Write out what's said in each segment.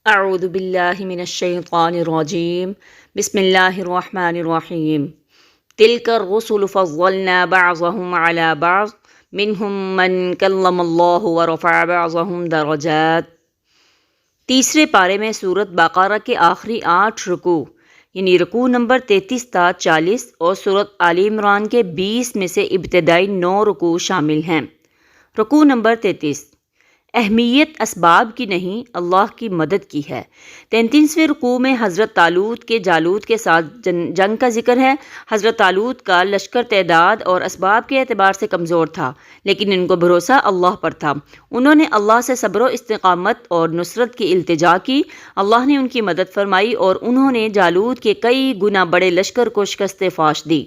اعوذ باللہ من الشیطان الرجیم بسم اللہ الرحمن الرحیم تلک الرسل فضلنا بعضهم على بعض منهم من کلم اللہ ورفع بعضهم درجات۔ تیسرے پارے میں سورۃ بقرہ کے آخری 8 رکوع یعنی رکوع نمبر 33 تا 40 اور سورۃ آل عمران کے 20 میں سے ابتدائی 9 رکوع شامل ہیں۔ رکوع نمبر 33۔ اہمیت اسباب کی نہیں اللہ کی مدد کی ہے۔ 33ویں رکوع میں حضرت طالوت کے جالوت کے ساتھ جنگ کا ذکر ہے۔ حضرت طالوت کا لشکر تعداد اور اسباب کے اعتبار سے کمزور تھا، لیکن ان کو بھروسہ اللہ پر تھا۔ انہوں نے اللہ سے صبر و استقامت اور نصرت کی التجا کی۔ اللہ نے ان کی مدد فرمائی اور انہوں نے جالوت کے کئی گنا بڑے لشکر کو شکست فاش دی۔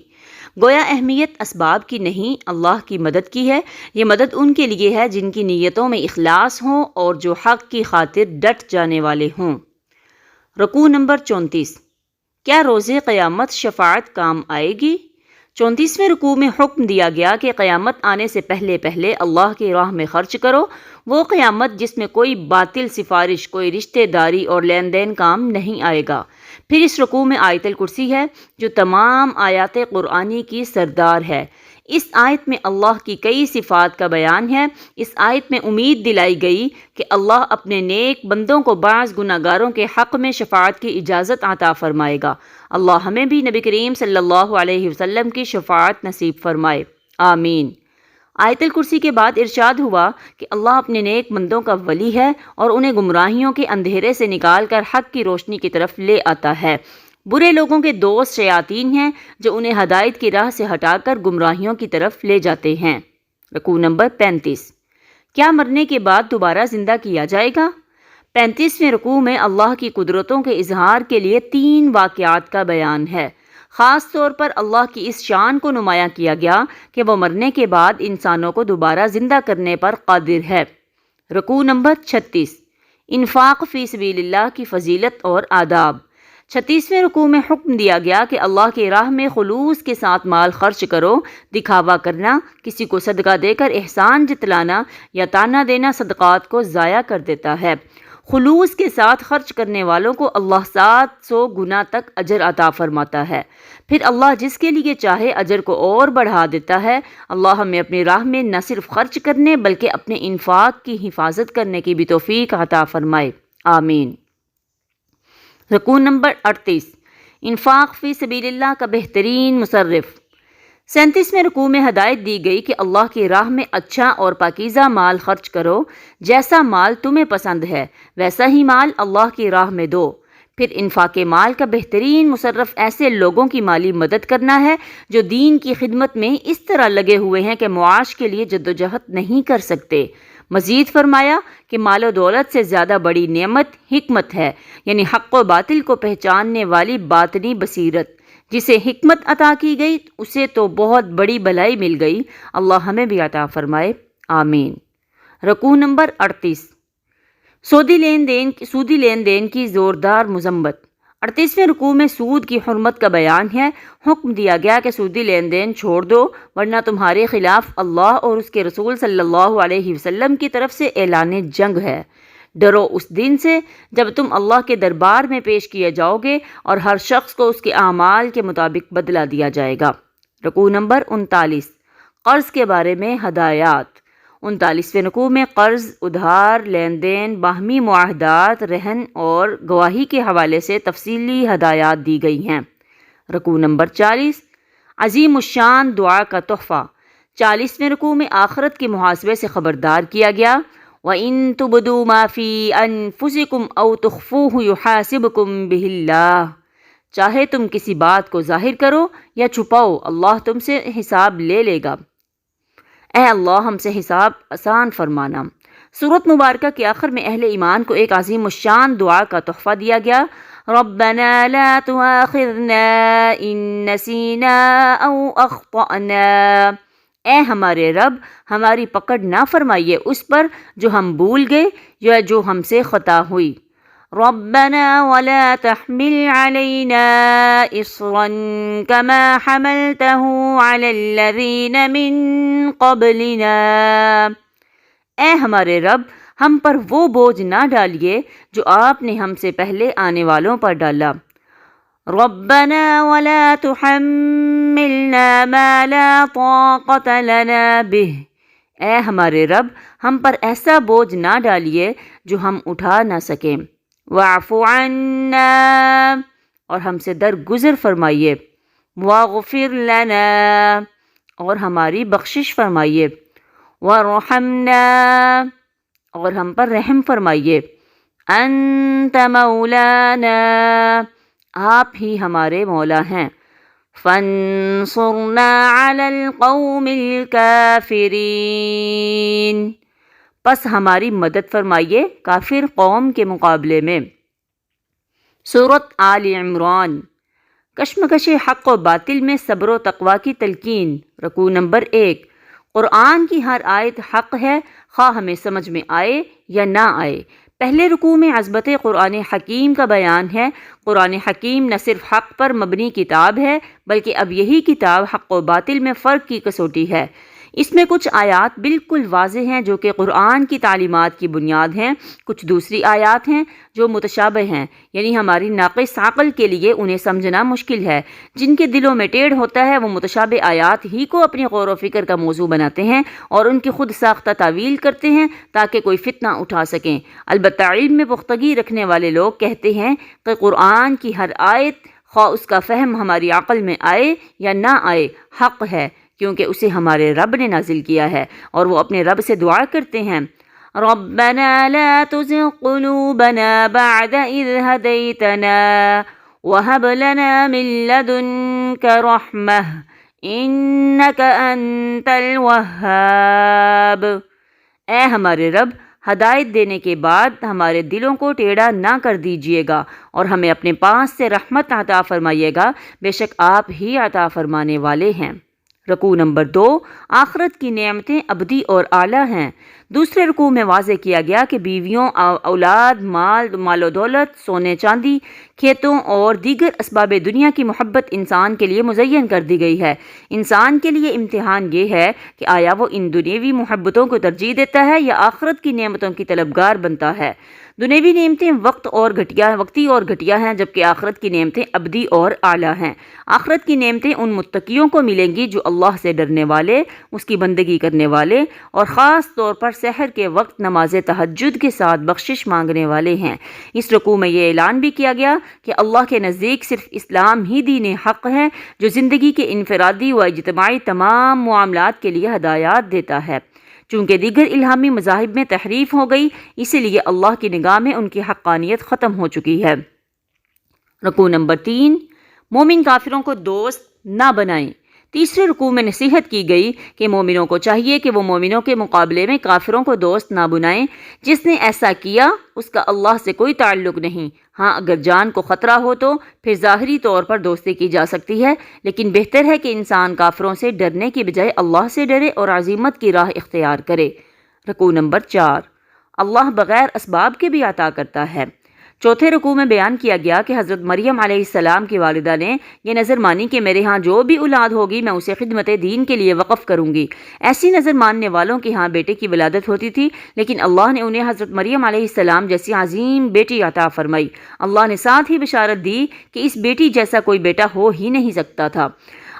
گویا اہمیت اسباب کی نہیں اللہ کی مدد کی ہے۔ یہ مدد ان کے لیے ہے جن کی نیتوں میں اخلاص ہوں اور جو حق کی خاطر ڈٹ جانے والے ہوں۔ رکوع نمبر 34۔ کیا روز قیامت شفاعت کام آئے گی؟ 34ویں رکوع میں حکم دیا گیا کہ قیامت آنے سے پہلے اللہ کی راہ میں خرچ کرو۔ وہ قیامت جس میں کوئی باطل سفارش، کوئی رشتہ داری اور لین دین کام نہیں آئے گا۔ پھر اس رکوع میں آیت الکرسی ہے جو تمام آیات قرآنی کی سردار ہے۔ اس آیت میں اللہ کی کئی صفات کا بیان ہے۔ اس آیت میں امید دلائی گئی کہ اللہ اپنے نیک بندوں کو بعض گناہگاروں کے حق میں شفاعت کی اجازت عطا فرمائے گا۔ اللہ ہمیں بھی نبی کریم صلی اللہ علیہ وسلم کی شفاعت نصیب فرمائے، آمین۔ آیت الکرسی کے بعد ارشاد ہوا کہ اللہ اپنے نیک بندوں کا ولی ہے اور انہیں گمراہیوں کے اندھیرے سے نکال کر حق کی روشنی کی طرف لے آتا ہے۔ برے لوگوں کے دوست شیاطین ہیں جو انہیں ہدایت کی راہ سے ہٹا کر گمراہیوں کی طرف لے جاتے ہیں۔ رکوع نمبر 35۔ کیا مرنے کے بعد دوبارہ زندہ کیا جائے گا؟ 35ویں رکوع میں اللہ کی قدرتوں کے اظہار کے لیے 3 واقعات کا بیان ہے۔ خاص طور پر اللہ کی اس شان کو نمایاں کیا گیا کہ وہ مرنے کے بعد انسانوں کو دوبارہ زندہ کرنے پر قادر ہے۔ رکوع نمبر 36۔ انفاق فی سبیل اللہ کی فضیلت اور آداب۔ 36ویں رکوع میں حکم دیا گیا کہ اللہ کی راہ میں خلوص کے ساتھ مال خرچ کرو۔ دکھاوا کرنا، کسی کو صدقہ دے کر احسان جتلانا یا تانا دینا صدقات کو ضائع کر دیتا ہے۔ خلوص کے ساتھ خرچ کرنے والوں کو اللہ 700 گنا تک اجر عطا فرماتا ہے۔ پھر اللہ جس کے لیے چاہے اجر کو اور بڑھا دیتا ہے۔ اللہ ہمیں اپنی راہ میں نہ صرف خرچ کرنے بلکہ اپنے انفاق کی حفاظت کرنے کی بھی توفیق عطا فرمائے، آمین۔ رکوع نمبر 38۔ انفاق فی سبیل اللہ کا بہترین مصرف۔ 37ویں رکوع میں ہدایت دی گئی کہ اللہ کی راہ میں اچھا اور پاکیزہ مال خرچ کرو۔ جیسا مال تمہیں پسند ہے ویسا ہی مال اللہ کی راہ میں دو۔ پھر انفاق مال کا بہترین مصرف ایسے لوگوں کی مالی مدد کرنا ہے جو دین کی خدمت میں اس طرح لگے ہوئے ہیں کہ معاش کے لیے جدوجہد نہیں کر سکتے۔ مزید فرمایا کہ مال و دولت سے زیادہ بڑی نعمت حکمت ہے، یعنی حق و باطل کو پہچاننے والی باطنی بصیرت۔ جسے حکمت عطا کی گئی اسے تو بہت بڑی بھلائی مل گئی۔ اللہ ہمیں بھی عطا فرمائے، آمین۔ رکوع نمبر 38۔ سودی لین دین کی زوردار مذمت۔ 38ویں رکوع میں سود کی حرمت کا بیان ہے۔ حکم دیا گیا کہ سودی لین دین چھوڑ دو ورنہ تمہارے خلاف اللہ اور اس کے رسول صلی اللہ علیہ وسلم کی طرف سے اعلان جنگ ہے۔ ڈرو اس دن سے جب تم اللہ کے دربار میں پیش کیے جاؤ گے اور ہر شخص کو اس کے اعمال کے مطابق بدلہ دیا جائے گا۔ رکوع نمبر 39۔ قرض کے بارے میں ہدایات۔ 39ویں رکوع میں قرض، ادھار، لین دین، باہمی معاہدات، رہن اور گواہی کے حوالے سے تفصیلی ہدایات دی گئی ہیں۔ رکوع نمبر 40۔ عظیم الشان دعا کا تحفہ۔ 40ویں رکوع میں آخرت کے محاسبے سے خبردار کیا گیا۔ وَإِن تُبْدُوا مَا فِي أَنفُسِكُمْ أَوْ تُخْفُوهُ يُحَاسِبْكُمْ بِهِ اللَّهُ۔ چاہے تم کسی بات کو ظاہر کرو یا چھپاؤ، اللہ تم سے حساب لے لے گا۔ اے اللہ ہم سے حساب آسان فرمانا۔ سورۃ مبارکہ کے آخر میں اہل ایمان کو ایک عظیم الشان دعا کا تحفہ دیا گیا۔ ربنا لا تؤاخذنا ان نسینا او اخطأنا۔ اے ہمارے رب ہماری پکڑ نہ فرمائیے اس پر جو ہم بھول گئے یا جو ہم سے خطا ہوئی۔ ربنا ولا تحمل علينا إصرا كما حملته على الذين من قبلنا۔ اے ہمارے رب ہم پر وہ بوجھ نہ ڈالیے جو آپ نے ہم سے پہلے آنے والوں پر ڈالا۔ ربنا ولا تحملنا ما لا طاقة لنا به، اے ہمارے رب ہم پر ایسا بوجھ نہ ڈالیے جو ہم اٹھا نہ سکیں۔ واعف عنا، اور ہم سے درگزر فرمائیے۔ واغفر لنا، اور ہماری بخشش فرمائیے۔ وارحمنا، اور ہم پر رحم فرمائیے۔ انت مولانا، آپ ہی ہمارے مولا ہیں۔ فانصرنا علی القوم الکافرین، پس ہماری مدد فرمائیے کافر قوم کے مقابلے میں۔ سورۃ آل عمران۔ کشمکش حق و باطل میں صبر و تقوی کی تلقین۔ رکوع نمبر 1۔ قرآن کی ہر آیت حق ہے، خواہ ہمیں سمجھ میں آئے یا نہ آئے۔ پہلے رکوع میں عظمت قرآن حکیم کا بیان ہے۔ قرآن حکیم نہ صرف حق پر مبنی کتاب ہے، بلکہ اب یہی کتاب حق و باطل میں فرق کی کسوٹی ہے۔ اس میں کچھ آیات بالکل واضح ہیں جو کہ قرآن کی تعلیمات کی بنیاد ہیں، کچھ دوسری آیات ہیں جو متشابہ ہیں، یعنی ہماری ناقص عقل کے لیے انہیں سمجھنا مشکل ہے۔ جن کے دلوں میں ٹیڑھ ہوتا ہے وہ متشابہ آیات ہی کو اپنی غور و فکر کا موضوع بناتے ہیں اور ان کی خود ساختہ تعویل کرتے ہیں تاکہ کوئی فتنہ اٹھا سکیں۔ البتہ علم میں پختگی رکھنے والے لوگ کہتے ہیں کہ قرآن کی ہر آیت، خواہ اس کا فہم ہماری عقل میں آئے یا نہ آئے، حق ہے، کیونکہ اسے ہمارے رب نے نازل کیا ہے، اور وہ اپنے رب سے دعا کرتے ہیں، ربنا لا تزغ قلوبنا بعد اذ هديتنا وهب لنا من لدنك رحمة انك انت الوهاب، اے ہمارے رب ہدایت دینے کے بعد ہمارے دلوں کو ٹیڑھا نہ کر دیجیے گا اور ہمیں اپنے پاس سے رحمت عطا فرمائیے گا، بے شک آپ ہی عطا فرمانے والے ہیں۔ رکوع نمبر 2۔ آخرت کی نعمتیں ابدی اور اعلیٰ ہیں۔ دوسرے رکوع میں واضح کیا گیا کہ بیویوں، اولاد، مال و دولت، سونے چاندی، کھیتوں اور دیگر اسباب دنیا کی محبت انسان کے لیے مزین کر دی گئی ہے۔ انسان کے لیے امتحان یہ ہے کہ آیا وہ ان دنیوی محبتوں کو ترجیح دیتا ہے یا آخرت کی نعمتوں کی طلبگار بنتا ہے۔ دنیوی نعمتیں وقتی اور گھٹیا ہیں، جبکہ آخرت کی نعمتیں ابدی اور اعلیٰ ہیں۔ آخرت کی نعمتیں ان متقیوں کو ملیں گی جو اللہ سے ڈرنے والے، اس کی بندگی کرنے والے اور خاص طور پر سحر کے وقت نماز تہجد کے ساتھ بخشش مانگنے والے ہیں۔ اس رکوع میں یہ اعلان بھی کیا گیا کہ اللہ کے نزدیک صرف اسلام ہی دین حق ہے جو زندگی کے انفرادی و اجتماعی تمام معاملات کے لیے ہدایات دیتا ہے۔ چونکہ دیگر الہامی مذاہب میں تحریف ہو گئی، اسی لیے اللہ کی نگاہ میں ان کی حقانیت ختم ہو چکی ہے۔ رکوع نمبر 3۔ مومن کافروں کو دوست نہ بنائیں۔ تیسرے رکوع میں نصیحت کی گئی کہ مومنوں کو چاہیے کہ وہ مومنوں کے مقابلے میں کافروں کو دوست نہ بنائیں۔ جس نے ایسا کیا اس کا اللہ سے کوئی تعلق نہیں۔ ہاں اگر جان کو خطرہ ہو تو پھر ظاہری طور پر دوستی کی جا سکتی ہے، لیکن بہتر ہے کہ انسان کافروں سے ڈرنے کی بجائے اللہ سے ڈرے اور عزیمت کی راہ اختیار کرے۔ رکوع نمبر 4۔ اللہ بغیر اسباب کے بھی عطا کرتا ہے۔ چوتھے رکوع میں بیان کیا گیا کہ حضرت مریم علیہ السلام کی والدہ نے یہ نظر مانی کہ میرے ہاں جو بھی اولاد ہوگی میں اسے خدمت دین کے لیے وقف کروں گی۔ ایسی نظر ماننے والوں کے ہاں بیٹے کی ولادت ہوتی تھی، لیکن اللہ نے انہیں حضرت مریم علیہ السلام جیسی عظیم بیٹی عطا فرمائی۔ اللہ نے ساتھ ہی بشارت دی کہ اس بیٹی جیسا کوئی بیٹا ہو ہی نہیں سکتا تھا۔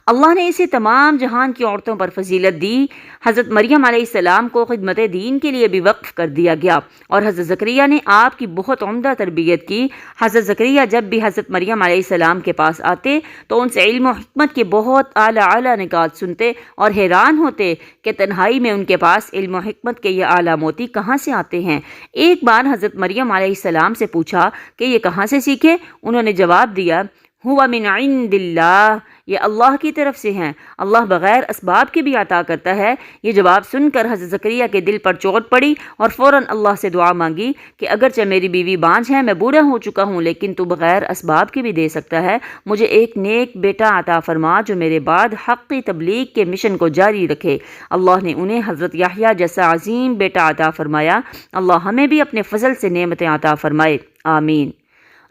اللہ نے اسے تمام جہان کی عورتوں پر فضیلت دی۔ حضرت مریم علیہ السلام کو خدمت دین کے لیے بھی وقف کر دیا گیا اور حضرت زکریا نے آپ کی بہت عمدہ تربیت کی۔ حضرت زکریا جب بھی حضرت مریم علیہ السلام کے پاس آتے تو ان سے علم و حکمت کے بہت اعلیٰ نکات سنتے اور حیران ہوتے کہ تنہائی میں ان کے پاس علم و حکمت کے یہ اعلیٰ موتی کہاں سے آتے ہیں۔ ایک بار حضرت مریم علیہ السلام سے پوچھا کہ یہ کہاں سے سیکھے؟ انہوں نے جواب دیا، ہوا من عند اللہ، یہ اللہ کی طرف سے ہیں، اللہ بغیر اسباب کے بھی عطا کرتا ہے۔ یہ جواب سن کر حضرت زکریا کے دل پر چوٹ پڑی اور فوراً اللہ سے دعا مانگی کہ اگرچہ میری بیوی بانجھ ہے، میں بوڑھا ہو چکا ہوں، لیکن تو بغیر اسباب کے بھی دے سکتا ہے، مجھے ایک نیک بیٹا عطا فرما جو میرے بعد حق کی تبلیغ کے مشن کو جاری رکھے۔ اللہ نے انہیں حضرت یحییٰ جیسا عظیم بیٹا عطا فرمایا۔ اللہ ہمیں بھی اپنے فضل سے نعمتیں عطا فرمائے، آمین۔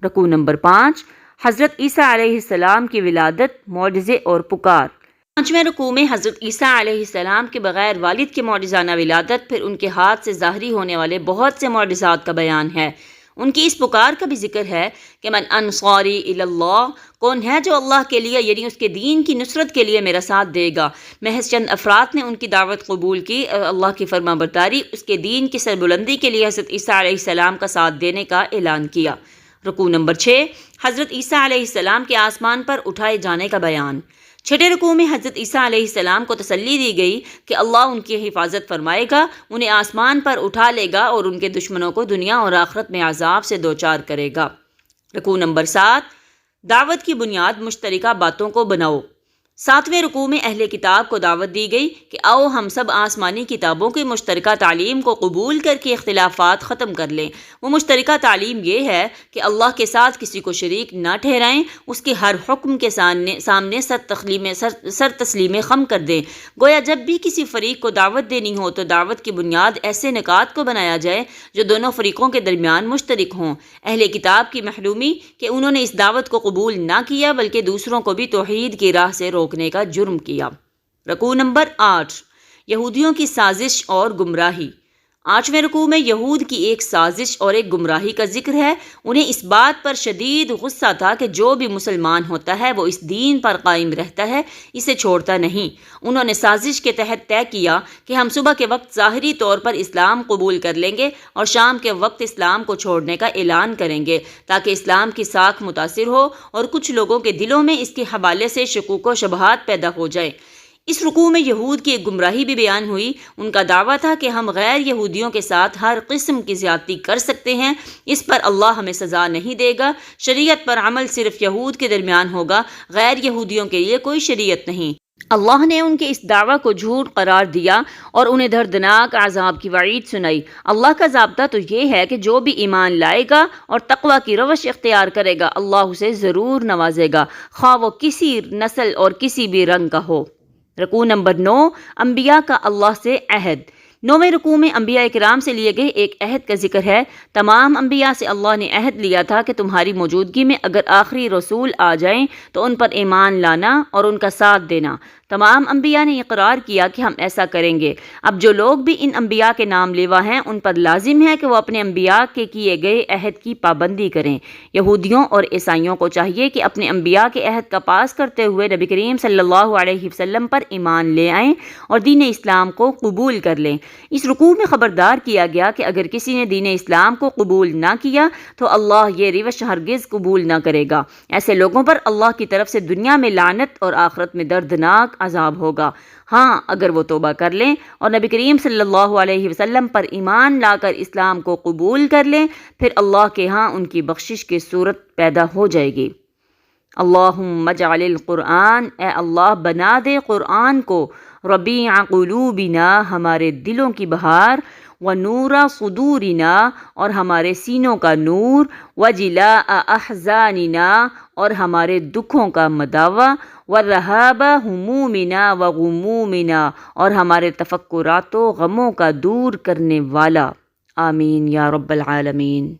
رکوع نمبر 5۔ حضرت عیسیٰ علیہ السلام کی ولادت، معجزے اور پکار۔ 5ویں رکوع میں حضرت عیسیٰ علیہ السلام کے بغیر والد کے معجزانہ ولادت، پھر ان کے ہاتھ سے ظاہری ہونے والے بہت سے معجزات کا بیان ہے۔ ان کی اس پکار کا بھی ذکر ہے کہ من انصاری الی اللہ، کون ہے جو اللہ کے لیے یعنی اس کے دین کی نصرت کے لیے میرا ساتھ دے گا۔ محض چند افراد نے ان کی دعوت قبول کی اور اللہ کی فرما برداری، اس کے دین کی سربلندی کے لیے حضرت عیسیٰ علیہ السلام کا ساتھ دینے کا اعلان کیا۔ رکوع نمبر 6، حضرت عیسیٰ علیہ السلام کے آسمان پر اٹھائے جانے کا بیان۔ 6 رکوع میں حضرت عیسیٰ علیہ السلام کو تسلی دی گئی کہ اللہ ان کی حفاظت فرمائے گا، انہیں آسمان پر اٹھا لے گا اور ان کے دشمنوں کو دنیا اور آخرت میں عذاب سے دوچار کرے گا۔ رکوع نمبر 7، دعوت کی بنیاد مشترکہ باتوں کو بناؤ۔ 7ویں رکوع میں اہل کتاب کو دعوت دی گئی کہ آؤ ہم سب آسمانی کتابوں کی مشترکہ تعلیم کو قبول کر کے اختلافات ختم کر لیں۔ وہ مشترکہ تعلیم یہ ہے کہ اللہ کے ساتھ کسی کو شریک نہ ٹھہرائیں، اس کے ہر حکم کے سامنے سر تسلیم خم کر دیں۔ گویا جب بھی کسی فریق کو دعوت دینی ہو تو دعوت کی بنیاد ایسے نکات کو بنایا جائے جو دونوں فریقوں کے درمیان مشترک ہوں۔ اہل کتاب کی محرومی کہ انہوں نے اس دعوت کو قبول نہ کیا بلکہ دوسروں کو بھی توحید کی راہ سے روکنے کا جرم کیا۔ رکوع نمبر 8، یہودیوں کی سازش اور گمراہی۔ 8ویں رکوع میں یہود کی ایک سازش اور ایک گمراہی کا ذکر ہے۔ انہیں اس بات پر شدید غصہ تھا کہ جو بھی مسلمان ہوتا ہے وہ اس دین پر قائم رہتا ہے، اسے چھوڑتا نہیں۔ انہوں نے سازش کے تحت طے کیا کہ ہم صبح کے وقت ظاہری طور پر اسلام قبول کر لیں گے اور شام کے وقت اسلام کو چھوڑنے کا اعلان کریں گے تاکہ اسلام کی ساکھ متاثر ہو اور کچھ لوگوں کے دلوں میں اس کے حوالے سے شکوک و شبہات پیدا ہو جائے۔ اس رکوع میں یہود کی ایک گمراہی بھی بیان ہوئی۔ ان کا دعویٰ تھا کہ ہم غیر یہودیوں کے ساتھ ہر قسم کی زیادتی کر سکتے ہیں، اس پر اللہ ہمیں سزا نہیں دے گا۔ شریعت پر عمل صرف یہود کے درمیان ہوگا، غیر یہودیوں کے لیے کوئی شریعت نہیں۔ اللہ نے ان کے اس دعویٰ کو جھوٹ قرار دیا اور انہیں دردناک عذاب کی وعید سنائی۔ اللہ کا ضابطہ تو یہ ہے کہ جو بھی ایمان لائے گا اور تقوی کی روش اختیار کرے گا اللہ اسے ضرور نوازے گا، خواہ وہ کسی نسل اور کسی بھی رنگ کا ہو۔ رکوع نمبر 9، انبیاء کا اللہ سے عہد۔ 9ویں رکوع میں انبیاء کرام سے لیے گئے ایک عہد کا ذکر ہے۔ تمام انبیاء سے اللہ نے عہد لیا تھا کہ تمہاری موجودگی میں اگر آخری رسول آ جائیں تو ان پر ایمان لانا اور ان کا ساتھ دینا۔ تمام انبیاء نے اقرار کیا کہ ہم ایسا کریں گے۔ اب جو لوگ بھی ان انبیاء کے نام لیوا ہیں ان پر لازم ہے کہ وہ اپنے انبیاء کے کیے گئے عہد کی پابندی کریں۔ یہودیوں اور عیسائیوں کو چاہیے کہ اپنے انبیاء کے عہد کا پاس کرتے ہوئے نبی کریم صلی اللہ علیہ وسلم پر ایمان لے آئیں اور دین اسلام کو قبول کر لیں۔ اس رکوع میں خبردار کیا گیا کہ اگر کسی نے دین اسلام کو قبول نہ کیا تو اللہ یہ روش ہرگز قبول نہ کرے گا۔ ایسے لوگوں پر اللہ کی طرف سے دنیا میں لعنت اور آخرت میں دردناک عذاب ہوگا۔ ہاں اگر وہ توبہ کر لیں اور نبی کریم صلی اللہ علیہ وسلم پر ایمان لا کر اسلام کو قبول کر لیں پھر اللہ کے ہاں ان کی بخشش کی صورت پیدا ہو جائے گی۔ اللہم اجعل القرآن، اے اللہ بنا دے قرآن کو ربیع قلوبنا، ہمارے دلوں کی بہار، ونور صدورنا، اور ہمارے سینوں کا نور، وجلاء احزاننا، اور ہمارے دکھوں کا مداوع، وذہاب ہمومنا وغمومنا، اور ہمارے تفکرات و غموں کا دور کرنے والا۔ آمین یا رب العالمین۔